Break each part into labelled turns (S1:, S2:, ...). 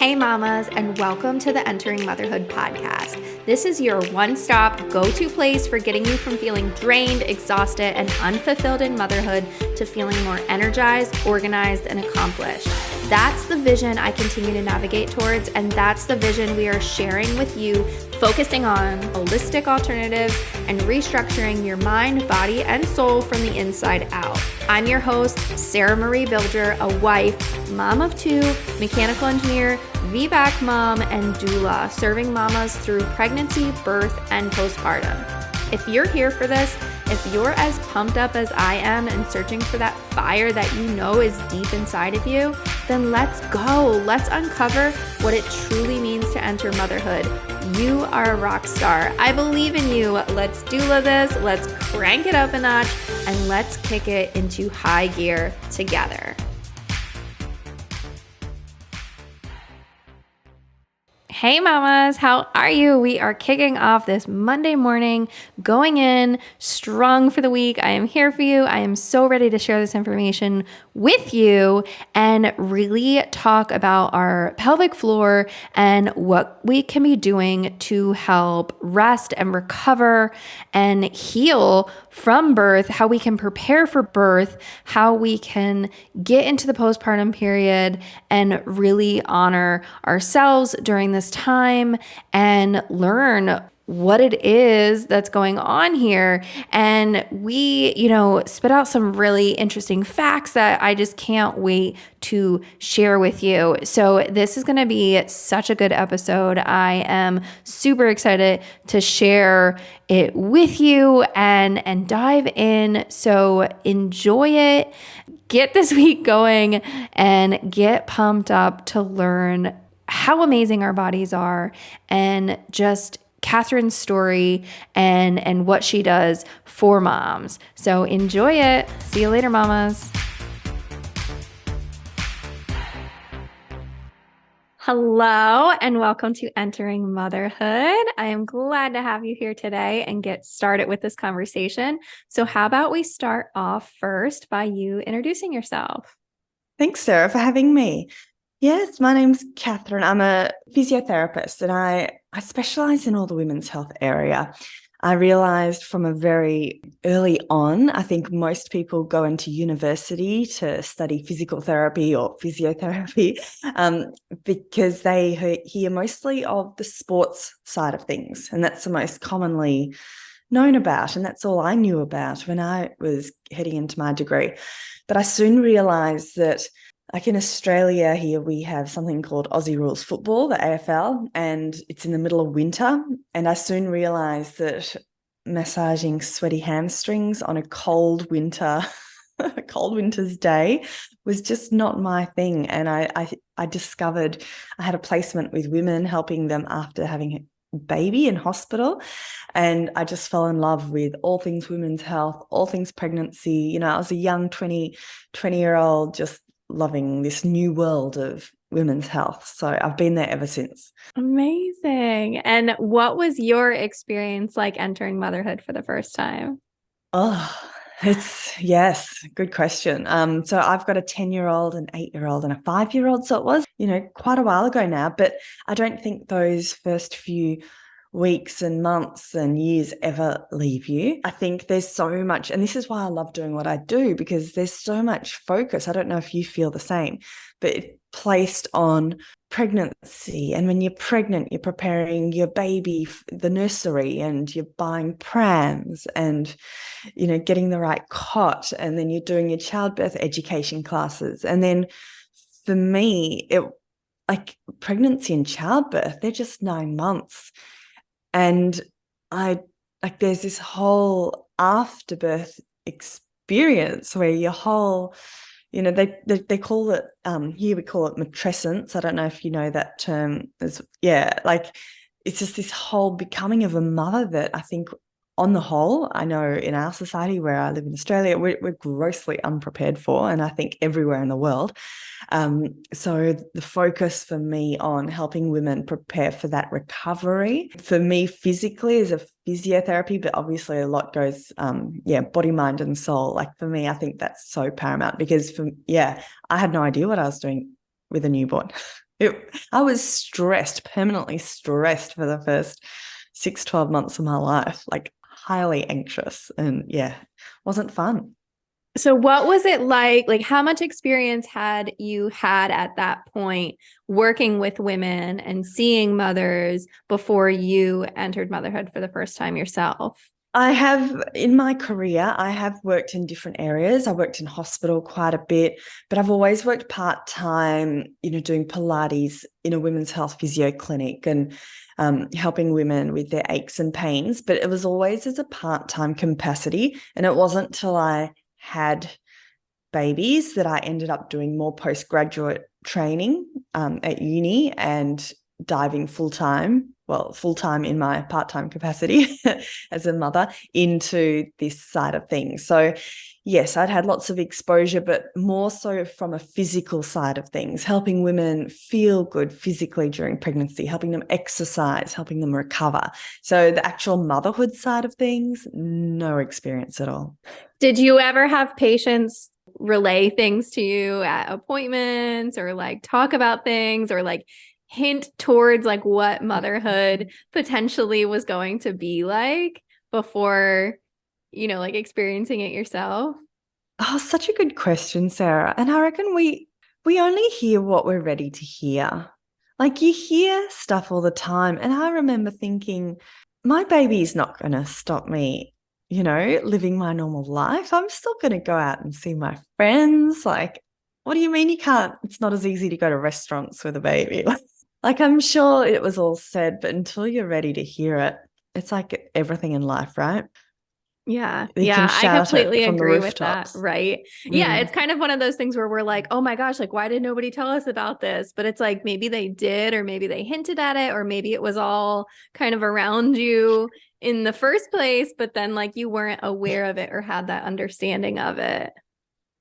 S1: Hey mamas, and welcome to the Entering Motherhood podcast. This is your one-stop go-to place for getting you from feeling drained, exhausted, and unfulfilled in motherhood to feeling more energized, organized, and accomplished. That's the vision I continue to navigate towards, and that's the vision we are sharing with you, focusing on holistic alternatives and restructuring your mind, body, and soul from the inside out. I'm your host, Sarah Marie Bilger, a wife, mom of two, mechanical engineer, VBAC mom, and doula, serving mamas through pregnancy, birth, and postpartum. If you're here for this, if you're as pumped up as I am and searching for that fire that you know is deep inside of you, then let's go. Let's uncover what it truly means to enter motherhood. You are a rock star. I believe in you. Let's doula this. Let's crank it up a notch and let's kick it into high gear together. Hey mamas, how are you? We are kicking off this Monday morning, going in strong for the week. I am here for you. I am so ready to share this information with you and really talk about our pelvic floor and what we can be doing to help rest and recover and heal from birth, how we can prepare for birth, how we can get into the postpartum period and really honor ourselves during this time and learn what it is that's going on here. And we, spit out some really interesting facts that I just can't wait to share with you. So this is going to be such a good episode. I am super excited to share it with you and dive in. So enjoy it. Get this week going and get pumped up to learn how amazing our bodies are and just Catherine's story and what she does for moms. So enjoy it. See you later, mamas. Hello and welcome to Entering Motherhood. I am glad to have you here today and get started with this conversation. So how about we start off first by you introducing yourself?
S2: Thanks, Sarah, for having me. Yes, my name's Catherine. I'm a physiotherapist and I specialize in all the women's health area. I realized from a very early on, I think most people go into university to study physical therapy or physiotherapy because they hear mostly of the sports side of things. And that's the most commonly known about. And that's all I knew about when I was heading into my degree. But I soon realized that like in Australia here, we have something called Aussie Rules Football, the AFL, and it's in the middle of winter. And I soon realised that massaging sweaty hamstrings on a cold winter's day was just not my thing. And I discovered I had a placement with women helping them after having a baby in hospital. And I just fell in love with all things women's health, all things pregnancy. I was a young 20-year-old just loving this new world of women's health. So I've been there ever since.
S1: Amazing. And what was your experience like entering motherhood for the first time?
S2: Yes, good question. So I've got a 10-year-old, an 8-year-old, and a 5-year-old. So it was, quite a while ago now, but I don't think those first few weeks and months and years ever leave you. I think there's so much, and this is why I love doing what I do, because there's so much focus. I don't know if you feel the same, but placed on pregnancy. And when you're pregnant, you're preparing your baby, the nursery, and you're buying prams and, getting the right cot. And then you're doing your childbirth education classes. And then for me, like pregnancy and childbirth, they're just 9 months. And there's this whole afterbirth experience where your whole, they call it, here we call it matrescence. I don't know if you know that term. It's just this whole becoming of a mother that I think on the whole, I know in our society where I live in Australia, we're grossly unprepared for, and I think everywhere in the world. So the focus for me on helping women prepare for that recovery, for me physically is a physiotherapy, but obviously a lot goes, body, mind and soul. Like for me, I think that's so paramount because I had no idea what I was doing with a newborn. I was stressed, permanently stressed for the first 12 months of my life, like highly anxious, and yeah, wasn't fun.
S1: So what was it like? Like, how much experience had you had at that point working with women and seeing mothers before you entered motherhood for the first time yourself?
S2: I have, in my career, I have worked in different areas. I worked in hospital quite a bit, but I've always worked part-time, doing Pilates in a women's health physio clinic and helping women with their aches and pains. But it was always as a part-time capacity. And it wasn't till I had babies that I ended up doing more postgraduate training at uni and diving full-time in my part-time capacity as a mother into this side of things. So yes, I'd had lots of exposure, but more so from a physical side of things, helping women feel good physically during pregnancy, helping them exercise, helping them recover. So the actual motherhood side of things, no experience at all.
S1: Did you ever have patients relay things to you at appointments or like talk about things or like hint towards like what motherhood potentially was going to be like before, like experiencing it yourself?
S2: Oh, such a good question, Sarah. And I reckon we only hear what we're ready to hear. Like you hear stuff all the time. And I remember thinking, my baby's not going to stop me, living my normal life. I'm still going to go out and see my friends. Like, what do you mean you can't? It's not as easy to go to restaurants with a baby. Like, I'm sure it was all said, but until you're ready to hear it, it's like everything in life, right?
S1: Yeah.
S2: You can
S1: Yeah. I
S2: shout it
S1: completely
S2: from the
S1: agree with that.
S2: rooftops.
S1: Right. Yeah.
S2: Mm.
S1: It's kind of one of those things where we're like, oh my gosh, like, why did nobody tell us about this? But it's like maybe they did, or maybe they hinted at it, or maybe it was all kind of around you in the first place, but then like you weren't aware of it or had that understanding of it.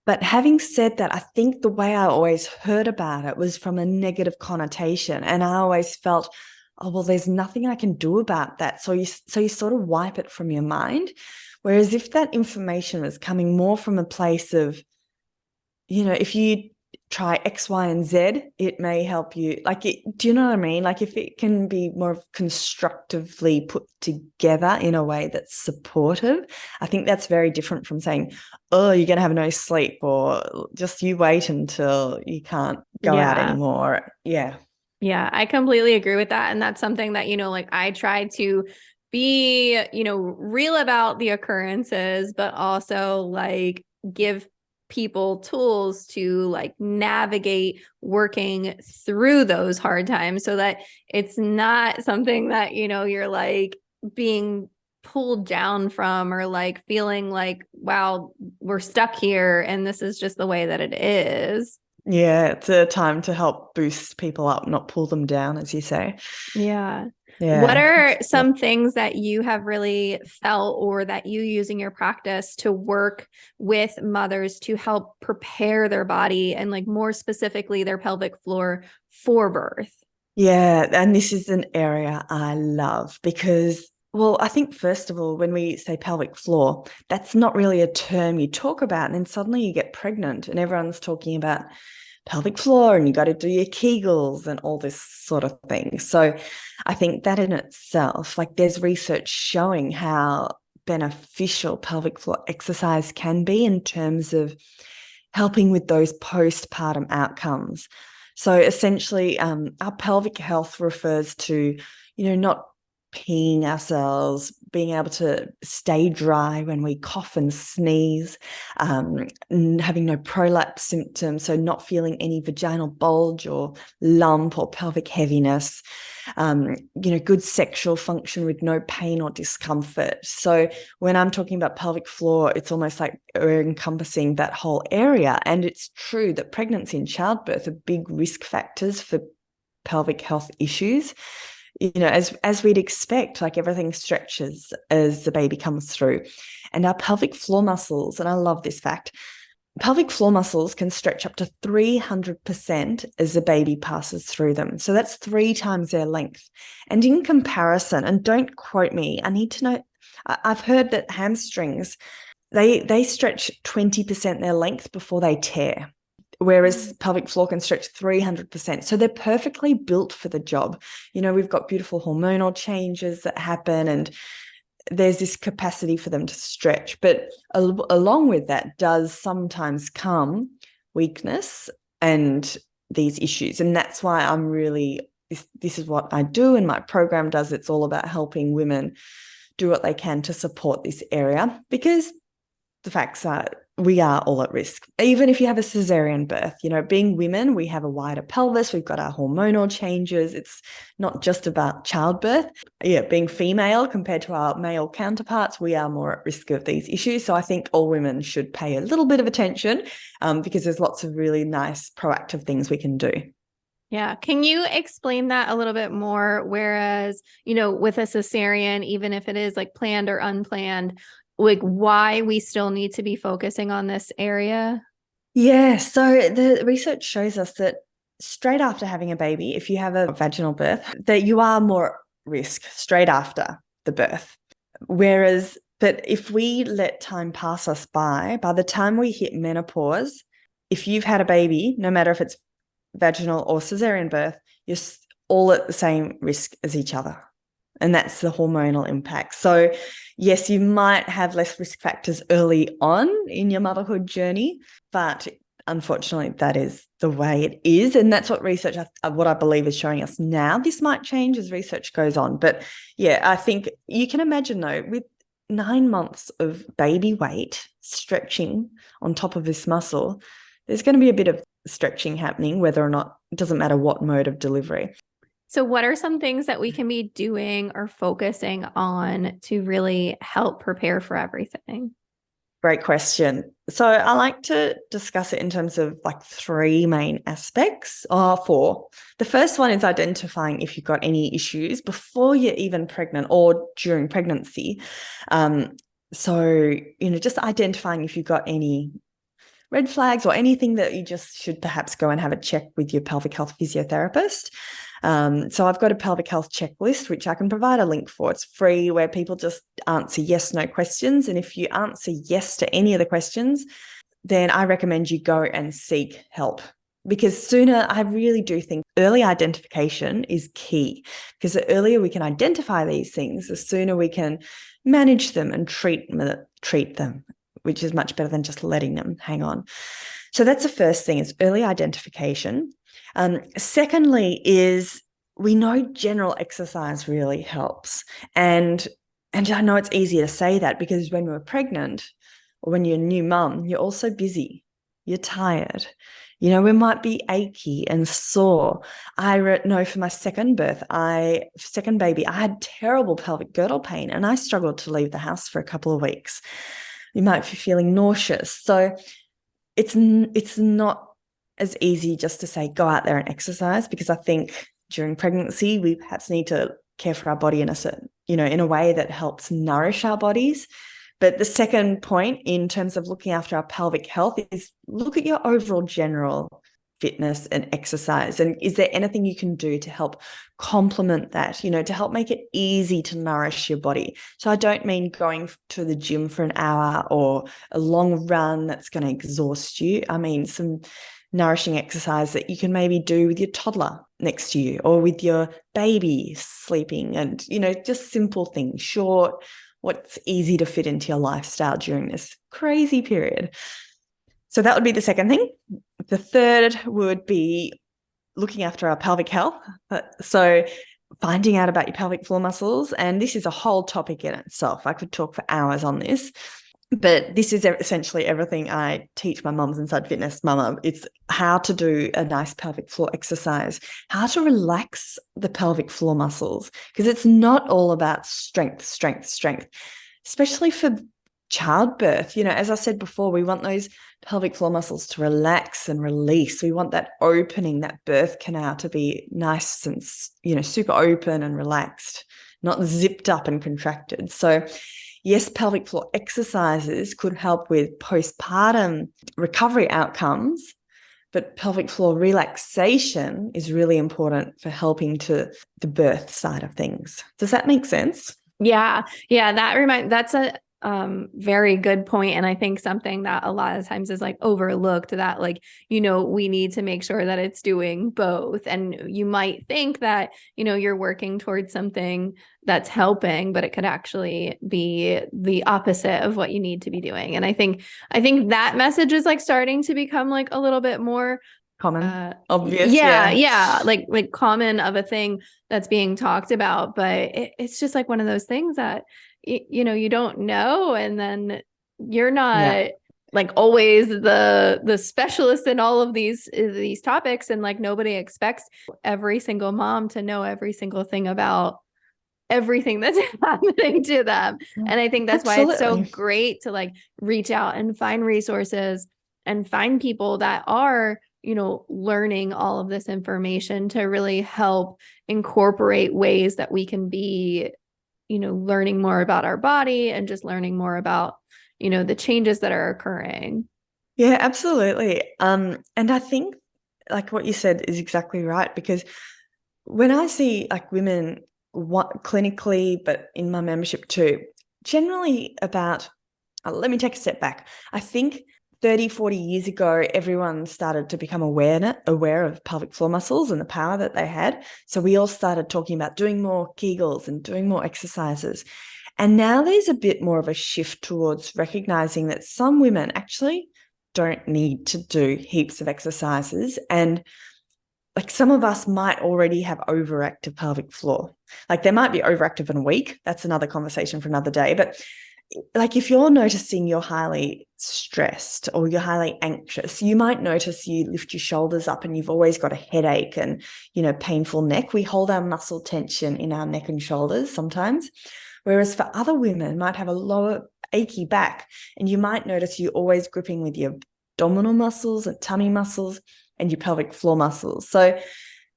S2: But having said that, I think the way I always heard about it was from a negative connotation. And I always felt, oh, well, there's nothing I can do about that. So you sort of wipe it from your mind. Whereas if that information was coming more from a place of, if you try X, Y, and Z, it may help you. Like, do you know what I mean? Like, if it can be more constructively put together in a way that's supportive, I think that's very different from saying, oh, you're going to have no sleep, or just you wait until you can't go out
S1: Yeah.
S2: anymore. Yeah.
S1: Yeah, I completely agree with that. And that's something that, like I try to be, real about the occurrences, but also like give people tools to like navigate working through those hard times so that it's not something that, you're like being pulled down from or like feeling like, wow, we're stuck here and this is just the way that it is.
S2: Yeah. It's a time to help boost people up, not pull them down, as you say.
S1: Yeah. What
S2: Yeah.
S1: are some things that you have really felt or that you use in your practice to work with mothers to help prepare their body and like more specifically their pelvic floor for birth?
S2: Yeah, and this is an area I love because, well, I think first of all, when we say pelvic floor, that's not really a term you talk about. And then suddenly you get pregnant and everyone's talking about pelvic floor and you got to do your Kegels and all this sort of thing. So I think that in itself, like there's research showing how beneficial pelvic floor exercise can be in terms of helping with those postpartum outcomes. So essentially, our pelvic health refers to, not peeing ourselves, being able to stay dry when we cough and sneeze, having no prolapse symptoms, so not feeling any vaginal bulge or lump or pelvic heaviness, good sexual function with no pain or discomfort. So when I'm talking about pelvic floor, it's almost like we're encompassing that whole area. And it's true that pregnancy and childbirth are big risk factors for pelvic health issues. As we'd expect, like everything stretches as the baby comes through. And our pelvic floor muscles, and I love this fact, pelvic floor muscles can stretch up to 300% as the baby passes through them. So that's 3 times their length. And in comparison, and don't quote me, I need to know, I've heard that hamstrings, they stretch 20% their length before they tear. whereas pelvic floor can stretch 300%. So they're perfectly built for the job. We've got beautiful hormonal changes that happen, and there's this capacity for them to stretch. But along with that does sometimes come weakness and these issues. And that's why I'm really, this is what I do and my program does. It's all about helping women do what they can to support this area, because the facts are we are all at risk. Even if you have a cesarean birth, being women, we have a wider pelvis, we've got our hormonal changes. It's not just about childbirth. Being female compared to our male counterparts, we are more at risk of these issues. So I think all women should pay a little bit of attention, because there's lots of really nice proactive things we can do.
S1: Yeah. Can you explain that a little bit more? Whereas, with a cesarean, even if it is like planned or unplanned, like why we still need to be focusing on this area?
S2: Yeah. So the research shows us that straight after having a baby, if you have a vaginal birth, that you are more at risk straight after the birth. But if we let time pass us by the time we hit menopause, if you've had a baby, no matter if it's vaginal or cesarean birth, you're all at the same risk as each other. And that's the hormonal impact. So yes, you might have less risk factors early on in your motherhood journey, but unfortunately that is the way it is. And that's what research, what I believe is showing us now. This might change as research goes on. But yeah, I think you can imagine though, with 9 months of baby weight stretching on top of this muscle, there's going to be a bit of stretching happening, whether or not, it doesn't matter what mode of delivery.
S1: So what are some things that we can be doing or focusing on to really help prepare for everything?
S2: Great question. So I like to discuss it in terms of like 3 main aspects, or 4. The first one is identifying if you've got any issues before you're even pregnant or during pregnancy. So, just identifying if you've got any red flags or anything that you just should perhaps go and have a check with your pelvic health physiotherapist. So I've got a pelvic health checklist, which I can provide a link for. It's free, where people just answer yes, no questions. And if you answer yes to any of the questions, then I recommend you go and seek help. Because sooner, I really do think early identification is key, because the earlier we can identify these things, the sooner we can manage them and treat them, which is much better than just letting them hang on. So that's the first thing, is early identification. Secondly is, we know general exercise really helps. And I know it's easier to say that because when we're pregnant or when you're a new mum, you're also busy, you're tired. We might be achy and sore. I know for my second baby, I had terrible pelvic girdle pain and I struggled to leave the house for a couple of weeks. You might be feeling nauseous. So it's not as easy just to say, go out there and exercise, because I think during pregnancy, we perhaps need to care for our body in a way that helps nourish our bodies. But the second point in terms of looking after our pelvic health is look at your overall general fitness and exercise. And is there anything you can do to help complement that, to help make it easy to nourish your body? So I don't mean going to the gym for an hour or a long run that's going to exhaust you. I mean some nourishing exercise that you can maybe do with your toddler next to you or with your baby sleeping, and, just simple things, short, what's easy to fit into your lifestyle during this crazy period. So that would be the second thing. The third would be looking after our pelvic health. So finding out about your pelvic floor muscles. And this is a whole topic in itself. I could talk for hours on this. But this is essentially everything I teach my mums inside FitNest Mama. It's how to do a nice pelvic floor exercise, how to relax the pelvic floor muscles, because it's not all about strength, especially for childbirth. As I said before, we want those pelvic floor muscles to relax and release. We want that opening, that birth canal to be nice and, super open and relaxed, not zipped up and contracted. So yes, pelvic floor exercises could help with postpartum recovery outcomes, but pelvic floor relaxation is really important for helping to the birth side of things. Does that make sense?
S1: Yeah. Yeah. That's Very good point. And I think something that a lot of times is like overlooked, that like, we need to make sure that it's doing both. And you might think that, you're working towards something that's helping, but it could actually be the opposite of what you need to be doing. And I think that message is like starting to become like a little bit more
S2: Common, obvious,
S1: yeah,
S2: yeah.
S1: yeah, like common of a thing that's being talked about, but it's just like one of those things that you don't know, and then you're
S2: Yeah.
S1: not like always the specialist in all of these topics, and like nobody expects every single mom to know every single thing about everything that's happening to them. And I think that's why it's so
S2: Absolutely.
S1: great to like reach out and find resources and find people that are, learning all of this information to really help incorporate ways that we can be, learning more about our body and just learning more about, the changes that are occurring.
S2: Yeah, absolutely. And I think like what you said is exactly right, because when I see like women clinically, but in my membership too, generally about, let me take a step back. I think 30, 40 years ago, everyone started to become aware of pelvic floor muscles and the power that they had. So we all started talking about doing more Kegels and doing more exercises. And now there's a bit more of a shift towards recognizing that some women actually don't need to do heaps of exercises. And like some of us might already have overactive pelvic floor. Like they might be overactive in a week. That's another conversation for another day. But like if you're noticing you're highly stressed or you're highly anxious, you might notice you lift your shoulders up and you've always got a headache and, painful neck. We hold our muscle tension in our neck and shoulders sometimes. Whereas for other women might have a lower achy back, and you might notice you're always gripping with your abdominal muscles and tummy muscles and your pelvic floor muscles. So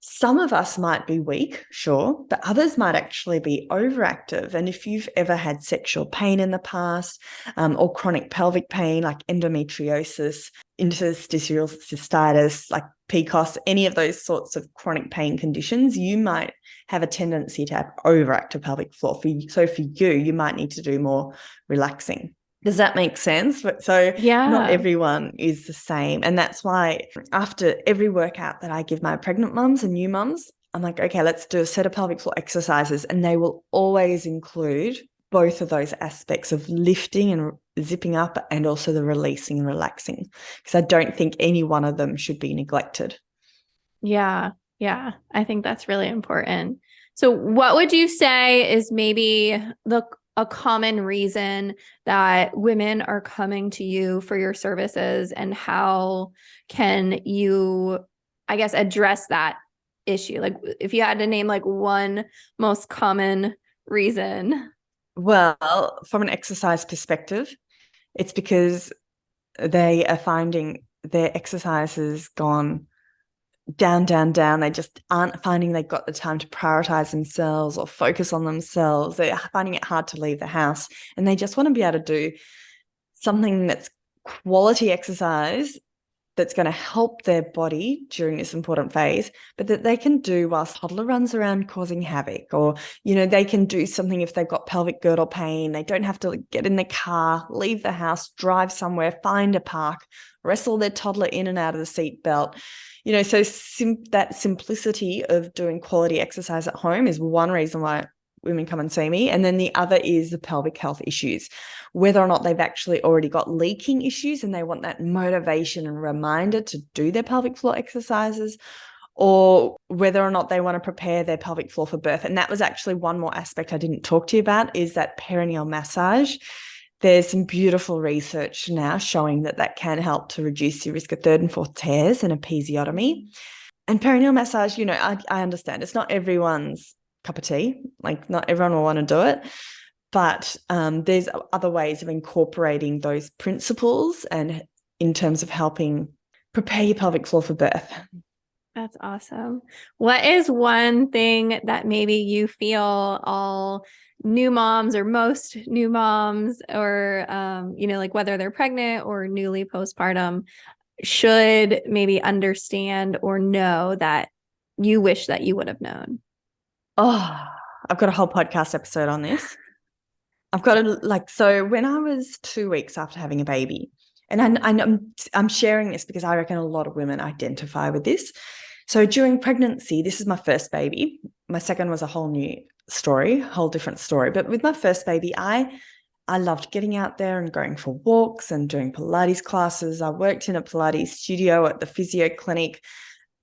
S2: some of us might be weak, sure, but others might actually be overactive. And if you've ever had sexual pain in the past, or chronic pelvic pain like endometriosis, interstitial cystitis, like PCOS, any of those sorts of chronic pain conditions, you might have a tendency to have overactive pelvic floor. So for you, you might need to do more relaxing. Does that make sense? So not
S1: Yeah.
S2: everyone is the same. And that's why after every workout that I give my pregnant mums and new mums, I'm like, okay, let's do a set of pelvic floor exercises. And they will always include both of those aspects of lifting and zipping up and also the releasing and relaxing, because I don't think any one of them should be neglected.
S1: Yeah. Yeah. I think that's really important. So what would you say is maybe a common reason that women are coming to you for your services, and how can you, I guess, address that issue? Like if you had to name like one most common reason.
S2: Well, from an exercise perspective, it's because they are finding their exercises gone down, down, down. They just aren't finding they've got the time to prioritize themselves or focus on themselves. They're finding it hard to leave the house, and they just want to be able to do something that's quality exercise that's going to help their body during this important phase, but that they can do whilst toddler runs around causing havoc. Or, they can do something if they've got pelvic girdle pain. They don't have to get in the car, leave the house, drive somewhere, find a park, wrestle their toddler in and out of the seat belt. So that simplicity of doing quality exercise at home is one reason why women come and see me. And then the other is the pelvic health issues, whether or not they've actually already got leaking issues and they want that motivation and reminder to do their pelvic floor exercises, or whether or not they want to prepare their pelvic floor for birth. And that was actually one more aspect I didn't talk to you about, is that perineal massage. There's some beautiful research now showing that can help to reduce your risk of third and fourth tears and episiotomy. And perineal massage, I understand it's not everyone's cup of tea. Like not everyone will want to do it, but there's other ways of incorporating those principles and in terms of helping prepare your pelvic floor for birth.
S1: That's awesome. What is one thing that maybe you feel all new moms or most new moms, or, like whether they're pregnant or newly postpartum, should maybe understand or know that you wish that you would have known?
S2: Oh, I've got a whole podcast episode on this. I've got to so when I was 2 weeks after having a baby, and I'm sharing this because I reckon a lot of women identify with this. So during pregnancy, this is my first baby. My second was a whole new story, whole different story. But with my first baby, I loved getting out there and going for walks and doing Pilates classes. I worked in a Pilates studio at the physio clinic.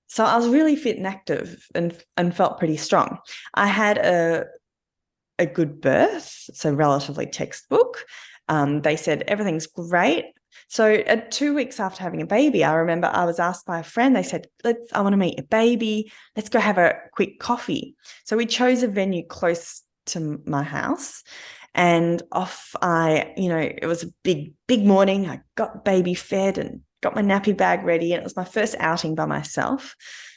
S2: So I was really fit and active and felt pretty strong. I had a good birth, so relatively textbook. They said everything's great. So at 2 weeks after having a baby, I remember I was asked by a friend, they said, I want to meet your baby. Let's go have a quick coffee. So we chose a venue close to my house. And it was a big, big morning. I got baby fed and got my nappy bag ready. And it was my first outing by myself,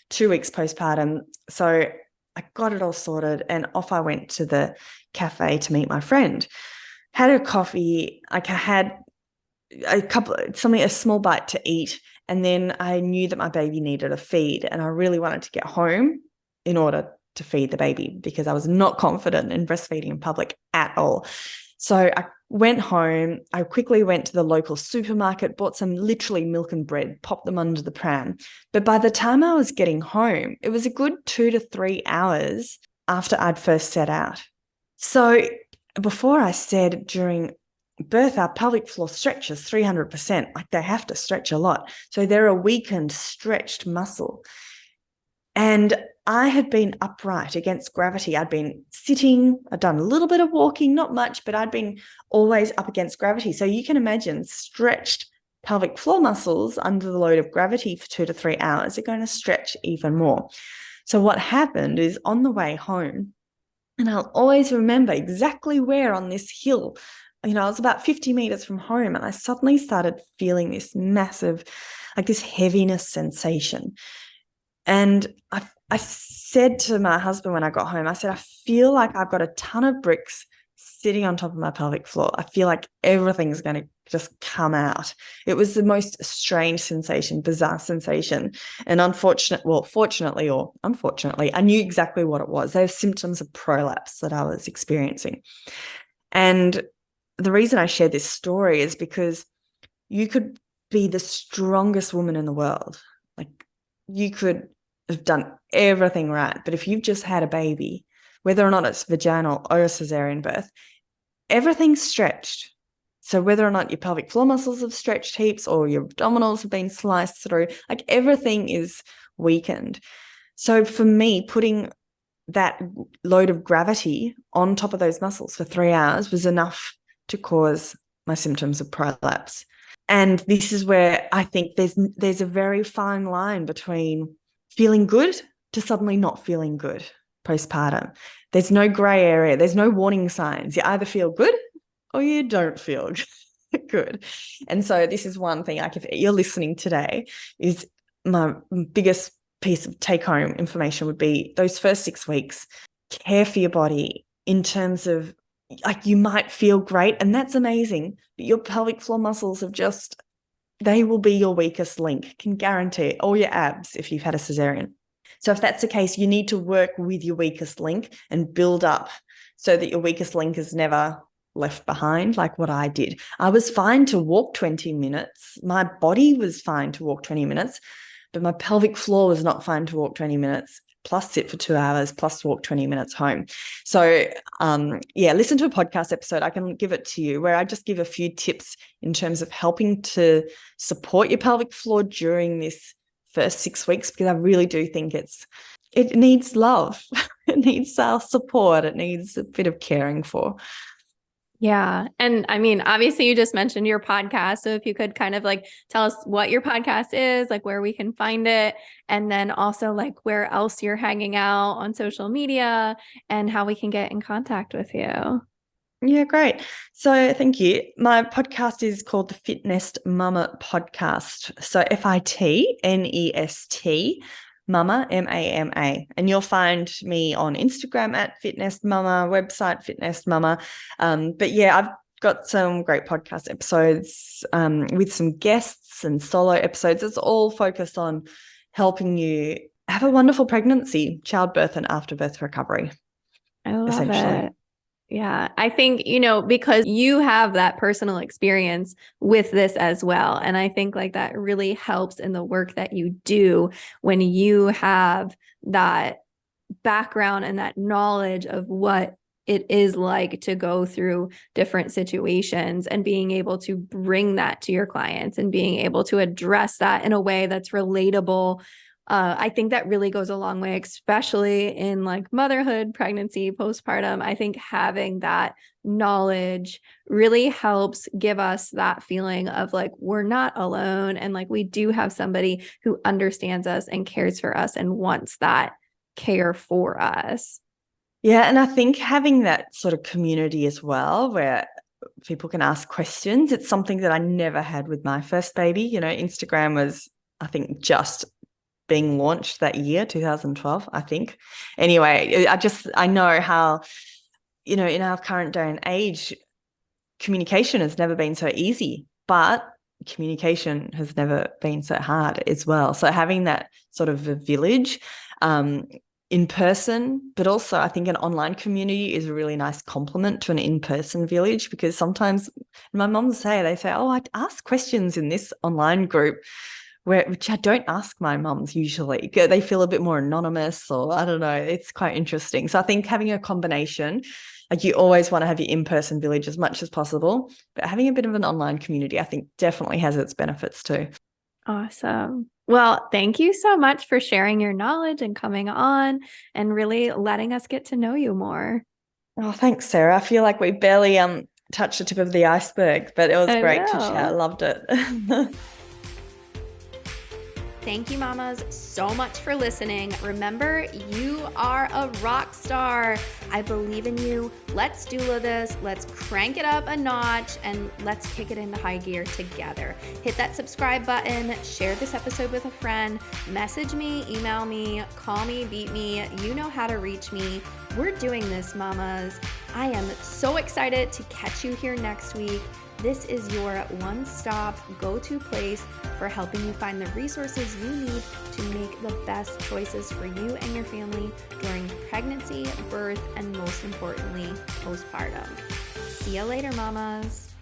S2: 2 weeks postpartum. So I got it all sorted and off I went to the cafe to meet my friend. Had a coffee. I had a small bite to eat. And then I knew that my baby needed a feed and I really wanted to get home in order to feed the baby because I was not confident in breastfeeding in public at all. So I went home. I quickly went to the local supermarket, bought some literally milk and bread, popped them under the pram. But by the time I was getting home, it was a good 2 to 3 hours after I'd first set out. So before I said during birth, our pelvic floor stretches 300%. Like they have to stretch a lot. So they're a weakened, stretched muscle. And I had been upright against gravity. I'd been sitting, I'd done a little bit of walking, not much, but I'd been always up against gravity. So you can imagine stretched pelvic floor muscles under the load of gravity for 2 to 3 hours are going to stretch even more. So what happened is on the way home, and I'll always remember exactly where on this hill, I was about 50 meters from home and I suddenly started feeling this massive, this heaviness sensation. And I said to my husband when I got home, I said, I feel like I've got a ton of bricks sitting on top of my pelvic floor. I feel like everything's going to just come out. It was the most strange sensation, bizarre sensation. And fortunately or unfortunately, I knew exactly what it was. They were symptoms of prolapse that I was experiencing. And the reason I share this story is because you could be the strongest woman in the world. You could have done everything right. But if you've just had a baby, whether or not it's vaginal or a cesarean birth, everything's stretched. So whether or not your pelvic floor muscles have stretched heaps or your abdominals have been sliced through, everything is weakened. So for me, putting that load of gravity on top of those muscles for 3 hours was enough to cause my symptoms of prolapse. And this is where I think there's a very fine line between feeling good to suddenly not feeling good postpartum. There's no gray area. There's no warning signs. You either feel good or you don't feel good. And so this is one thing, if you're listening today, is my biggest piece of take-home information would be those first 6 weeks, care for your body in terms of you might feel great and that's amazing, but your pelvic floor muscles they will be your weakest link, can guarantee it, or your abs if you've had a cesarean. So if that's the case, you need to work with your weakest link and build up so that your weakest link is never left behind, like what I did. I was fine to walk 20 minutes. My body was fine to walk 20 minutes, but my pelvic floor was not fine to walk 20 minutes, plus sit for 2 hours, plus walk 20 minutes home. So listen to a podcast episode. I can give it to you where I just give a few tips in terms of helping to support your pelvic floor during this first 6 weeks, because I really do think it needs love. It needs support. It needs a bit of caring for.
S1: Yeah. And I mean, obviously you just mentioned your podcast. So if you could kind of tell us what your podcast is, where we can find it, and then also where else you're hanging out on social media and how we can get in contact with you.
S2: Yeah, great. So thank you. My podcast is called the FitNest Mama podcast. So FITNEST Mama, MAMA. And you'll find me on Instagram at FitNest Mama, website FitNest Mama. But yeah, I've got some great podcast episodes with some guests and solo episodes. It's all focused on helping you have a wonderful pregnancy, childbirth, and afterbirth recovery.
S1: I love
S2: essentially.
S1: it. Yeah, I think, because you have that personal experience with this as well. And I think like that really helps in the work that you do when you have that background and that knowledge of what it is like to go through different situations and being able to bring that to your clients and being able to address that in a way that's relatable. I think that really goes a long way, especially in like motherhood, pregnancy, postpartum. I think having that knowledge really helps give us that feeling of like we're not alone and like we do have somebody who understands us and cares for us and wants that care for us.
S2: Yeah, and I think having that sort of community as well, where people can ask questions, it's something that I never had with my first baby. Instagram was, I think, just being launched that year, 2012, I think. Anyway, I know how, in our current day and age, communication has never been so easy, but communication has never been so hard as well. So having that sort of a village, in person, but also I think an online community is a really nice complement to an in-person village, because sometimes my moms they say, oh, I ask questions in this online group, which I don't ask my mums usually. They feel a bit more anonymous, or I don't know. It's quite interesting. So I think having a combination, like you always want to have your in-person village as much as possible, but having a bit of an online community, I think definitely has its benefits too.
S1: Awesome. Well, thank you so much for sharing your knowledge and coming on and really letting us get to know you more.
S2: Oh, thanks, Sarah. I feel like we barely touched the tip of the iceberg, but it was
S1: I
S2: great to chat. I
S1: know.
S2: loved it.
S1: Thank you, mamas, so much for listening. Remember, you are a rock star. I believe in you. Let's do this. Let's crank it up a notch and let's kick it into high gear together. Hit that subscribe button, share this episode with a friend, message me, email me, call me, beat me. You know how to reach me. We're doing this, mamas. I am so excited to catch you here next week. This is your one-stop go-to place for helping you find the resources you need to make the best choices for you and your family during pregnancy, birth, and most importantly, postpartum. See you later, mamas.